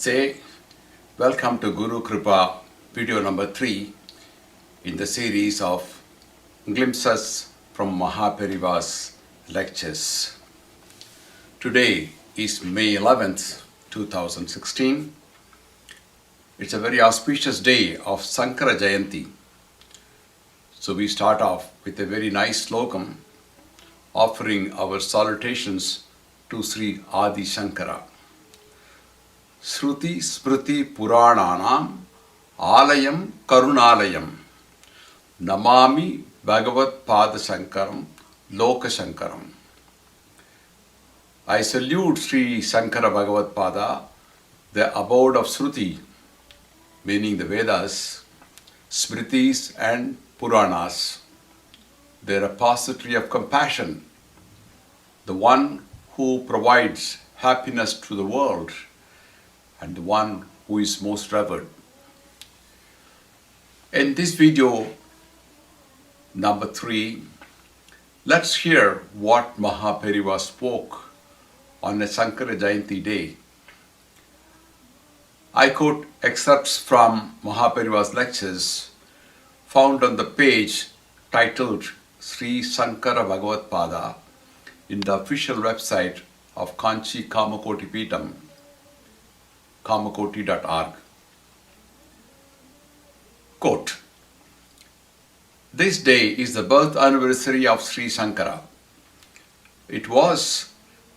Namaste. Welcome to Guru Krupa video number 3 in the series of glimpses from Mahaperiva's lectures. Today is May 11th, 2016. It's a very auspicious day of Sankara Jayanti. So we start off with a very nice slokam offering our salutations to Sri Adi Shankara. Shruti Smriti Purananam Alayam Karunalayam Namami Bhagavat Pada Sankaram Loka Sankaram. I salute Sri Sankara Bhagavat Pada, the abode of Shruti, meaning the Vedas, Smritis and Puranas, the repository of compassion, the one who provides happiness to the world, and the one who is most revered. In this video number 3, let's hear what Mahaperiva spoke on a Sankara Jayanti day. I quote excerpts from Mahaperiva's lectures found on the page titled Sri Sankara Bhagavat Pada in the official website of Kanchi Kamakoti Peetham, kamakoti.org. Quote, "This day is the birth anniversary of Sri Sankara. It was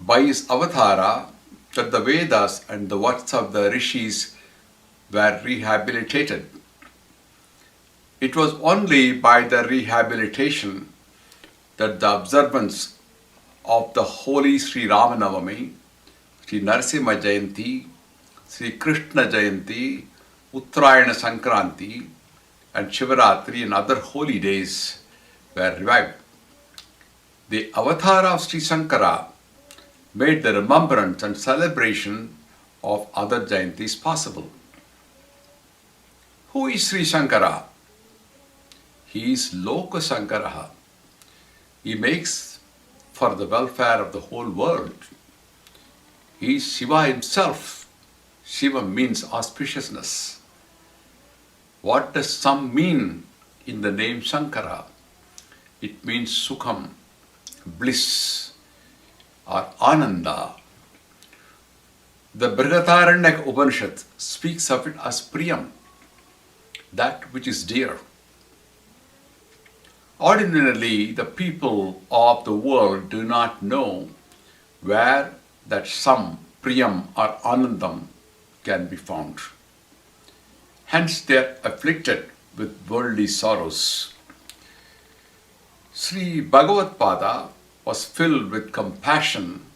by his avatara that the Vedas and the words of the Rishis were rehabilitated. It was only by the rehabilitation that the observance of the holy Sri Ramanavami, Sri Narasimha Jayanti, Sri Krishna Jayanti, Uttarayana Sankranti, and Shivaratri and other holy days were revived. The avatar of Sri Sankara made the remembrance and celebration of other Jayantis possible. Who is Sri Sankara? He is Loka Sankaraha. He makes for the welfare of the whole world. He is Shiva himself. Shiva means auspiciousness. What does Sam mean in the name Sankara? It means Sukham, bliss, or Ananda. The Brihadaranyaka Upanishad speaks of it as Priyam, that which is dear. Ordinarily, the people of the world do not know where that some Priyam or Anandam can be found. Hence, they are afflicted with worldly sorrows. Sri Bhagavat Pada was filled with compassion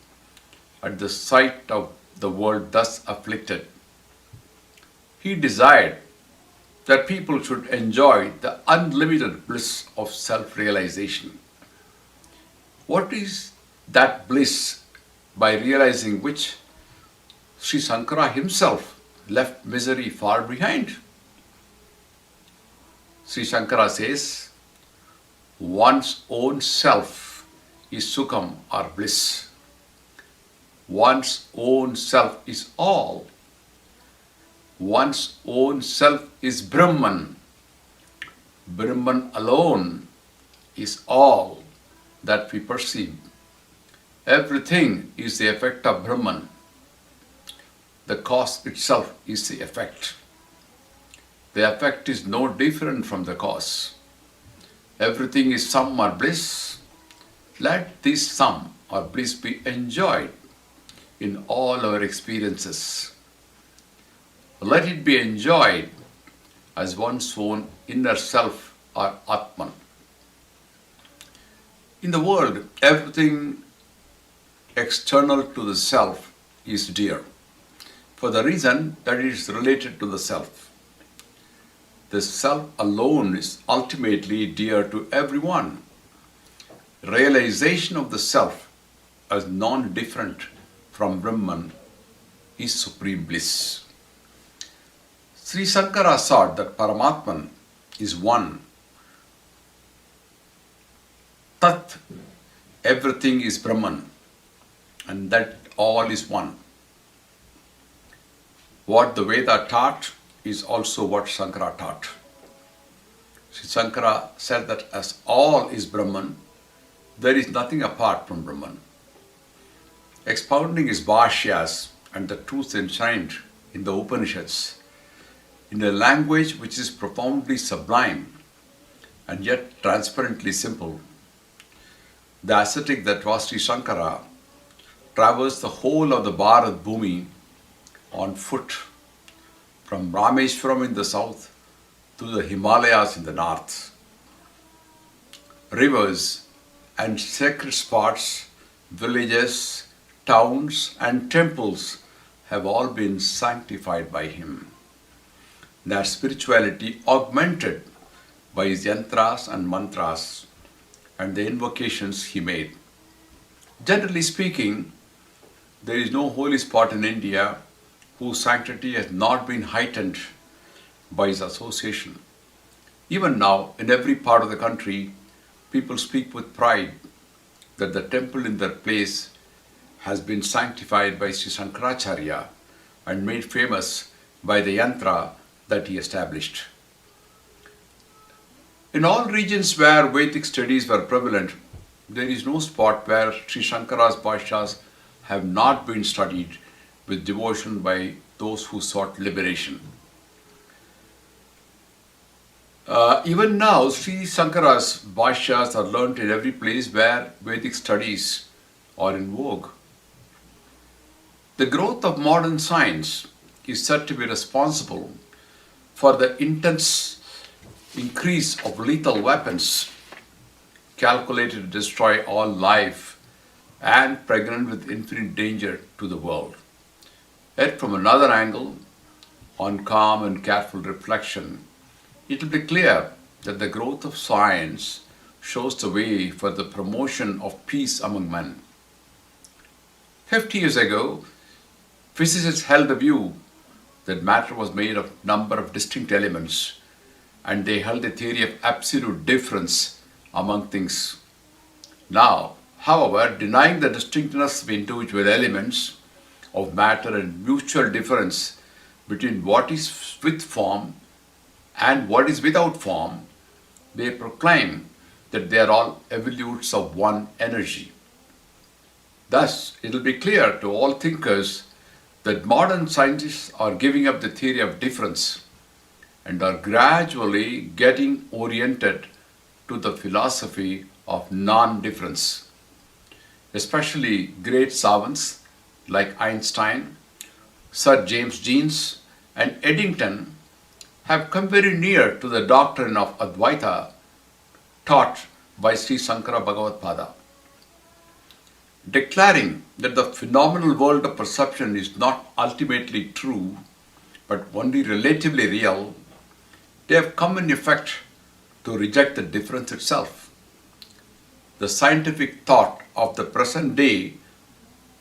at the sight of the world thus afflicted. He desired that people should enjoy the unlimited bliss of self-realization. What is that bliss by realizing which Sri Sankara himself left misery far behind? Sri Sankara says, one's own self is Sukham or bliss. One's own self is all. One's own self is Brahman. Brahman alone is all that we perceive. Everything is the effect of Brahman. The cause itself is the effect. The effect is no different from the cause. Everything is sum or bliss. Let this sum or bliss be enjoyed in all our experiences. Let it be enjoyed as one's own inner self or Atman. In the world, everything external to the self is dear, for the reason that it is related to the self. The self alone is ultimately dear to everyone. Realization of the self as non-different from Brahman is supreme bliss. Sri Sankara sought that Paramatman is one. Tat, everything is Brahman, and that all is one. What the Veda taught is also what Shankara taught. Sri Shankara said that as all is Brahman, there is nothing apart from Brahman. Expounding his bhashyas and the truths enshrined in the Upanishads in a language which is profoundly sublime and yet transparently simple, the ascetic that was Sri Shankara traversed the whole of the Bharat Bhumi on foot, from Rameshwaram in the south to the Himalayas in the north. Rivers and sacred spots, villages, towns and temples have all been sanctified by him. Their spirituality augmented by his yantras and mantras and the invocations he made. Generally speaking, there is no holy spot in India whose sanctity has not been heightened by his association. Even now, in every part of the country, people speak with pride that the temple in their place has been sanctified by Sri Shankaracharya and made famous by the yantra that he established. In all regions where Vedic studies were prevalent, there is no spot where Sri Shankara's bhashyas have not been studied with devotion by those who sought liberation. Even now, Sri Shankara's bhashyas are learnt in every place where Vedic studies are in vogue. The growth of modern science is said to be responsible for the intense increase of lethal weapons calculated to destroy all life and pregnant with infinite danger to the world. Yet from another angle, on calm and careful reflection, it will be clear that the growth of science shows the way for the promotion of peace among men. 50 years ago, physicists held the view that matter was made of a number of distinct elements, and they held a theory of absolute difference among things. Now, however, denying the distinctness of individual elements of matter and mutual difference between what is with form and what is without form, they proclaim that they are all evolutes of one energy. Thus, it will be clear to all thinkers that modern scientists are giving up the theory of difference and are gradually getting oriented to the philosophy of non-difference. Especially great savants like Einstein, Sir James Jeans and Eddington have come very near to the doctrine of Advaita taught by Sri Shankara Bhagavad-pada. Declaring that the phenomenal world of perception is not ultimately true but only relatively real, they have come in effect to reject the difference itself. The scientific thought of the present day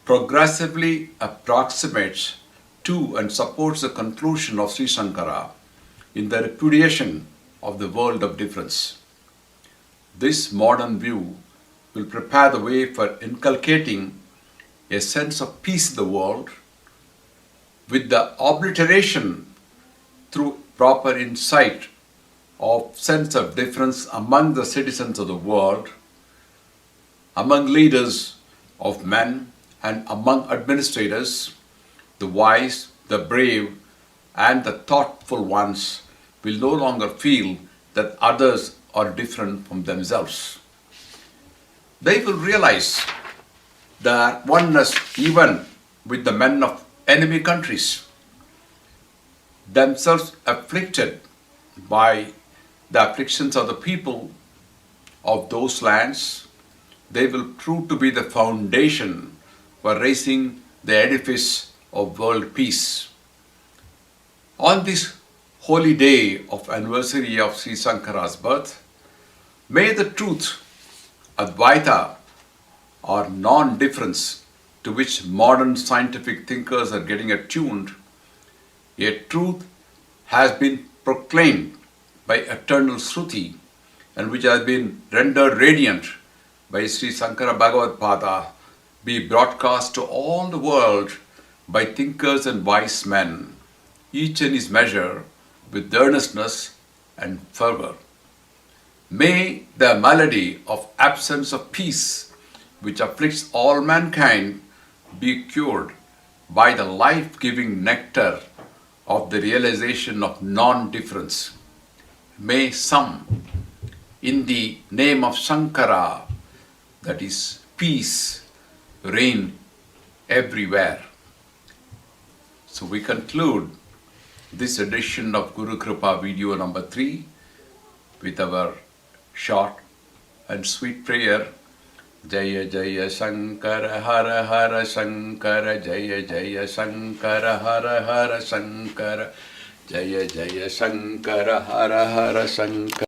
progressively approximates to and supports the conclusion of Sri Shankara in the repudiation of the world of difference. This modern view will prepare the way for inculcating a sense of peace in the world with the obliteration through proper insight of sense of difference among the citizens of the world, among leaders of men and among administrators. The wise, the brave and the thoughtful ones will no longer feel that others are different from themselves. They will realize their oneness even with the men of enemy countries, themselves afflicted by the afflictions of the people of those lands. They will prove to be the foundation for raising the edifice of world peace. On this holy day of anniversary of Sri Shankara's birth, may the truth, Advaita, or non-difference, to which modern scientific thinkers are getting attuned, a truth has been proclaimed by eternal Shruti and which has been rendered radiant by Sri Shankara Bhagavad-pada, be broadcast to all the world by thinkers and wise men, each in his measure, with earnestness and fervor. May the malady of absence of peace, which afflicts all mankind, be cured by the life-giving nectar of the realization of non-difference. May some, in the name of Sankara, that is peace, reign everywhere. So we conclude this edition of Guru Krupa video number 3 with our short and sweet prayer. Jaya Jaya Shankara Hara Hara Shankara Jaya Jaya Shankara Hara Hara Shankara Jaya Jaya Shankara Hara Hara Shankara.